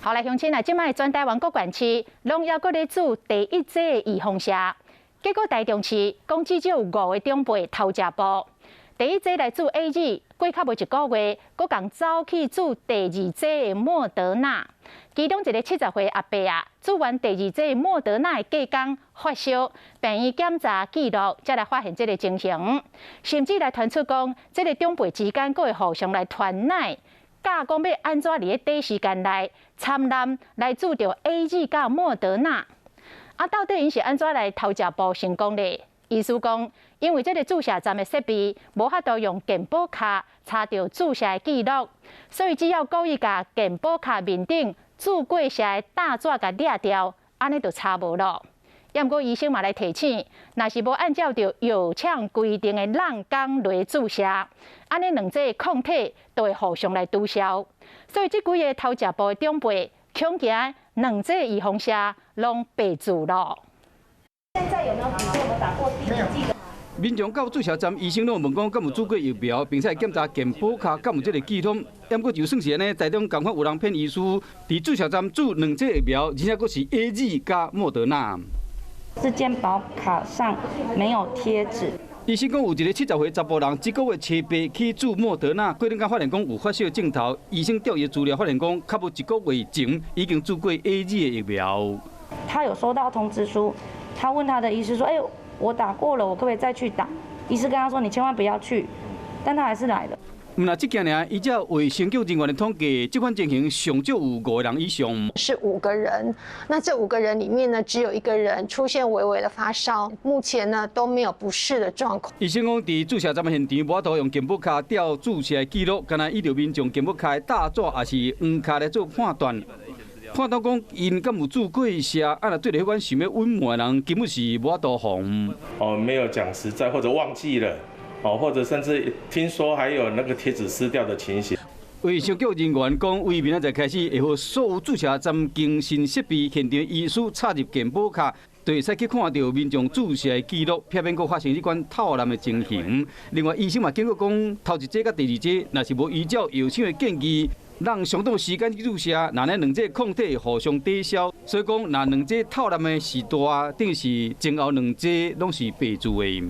后来乡亲啊，即摆全台湾各县市拢要搁咧做第一剂的预防射，结果台中市讲至少有5个长辈偷食步。第一剂来做 AZ， 过较无1个月，搁共走去做第二剂的莫德纳。其中一个70岁阿伯啊，做完第二剂莫德纳的隔天发烧，病院检查记录才来发现这个情形，甚至来传出讲，这个长辈之间搁会互相来传奶。教讲要安怎伫咧短时间内参滥来注着 AZ 甲莫德纳，到底因是安怎来偷食步成功咧？医师讲，因为这个注射站的设备无法度用健保卡查到注射的记录，所以只要故意甲健保卡面顶注过射的大纸甲掠掉，安尼就查无咯。不过医生嘛来提醒，若是无按照着药厂规定的人工来注射，安尼两者抗体都会互相来抵消。所以这几个偷食步的长辈，恐惊两者预防射拢白做咯。现在有没有比如说我们打过第一剂的？民众到注射站，医生拢问讲敢有注过疫苗，并且检查健保卡敢有这个系统。不过就算是安尼，台中共款有人骗医师，伫注射站注2剂疫苗，而且佫是 AZ 加莫德纳。是健保卡上没有贴纸。医生讲有一个70岁查甫人，这个月七八去注莫德纳，过两天发现讲有发烧症头。医生调查资料发现讲，较无1个月前已经注过 AZ 的疫苗。他有收到通知书，他问他的医师说：“我打过了，我可不可以再去打？”医师跟他说：“你千万不要去。”但他还是来了。那这件呢，依照卫生局人员的统计，这款情形上少有5个人以上。是5个人，那这5个人里面呢，只有1个人出现微微的发烧，目前呢都没有不适的状况。医生讲，伫注射站的现场，无法度用健保卡调注射的记录，干那依照民众健保卡的大纸也是黄卡来做判断。判断讲，因敢有注过射，若对着迄款想要隐瞒的人，根本是无法度防。没有讲实在，或者忘记了。或者甚至听说还有那个贴纸撕掉的情形。卫生局人员讲，为明仔载开始，会予所有注射站更新设备，现场医师插入健保卡，就会使去看到民众注射的记录，避免佫发生这款偷懒的情形。另外，医生嘛警告讲，头一剂甲第二剂，若是无依照药厂的建议，让相同时间去注射，那两剂抗体互相抵消。所以讲，若两剂偷懒的是大，等于是前后2剂拢是白做的。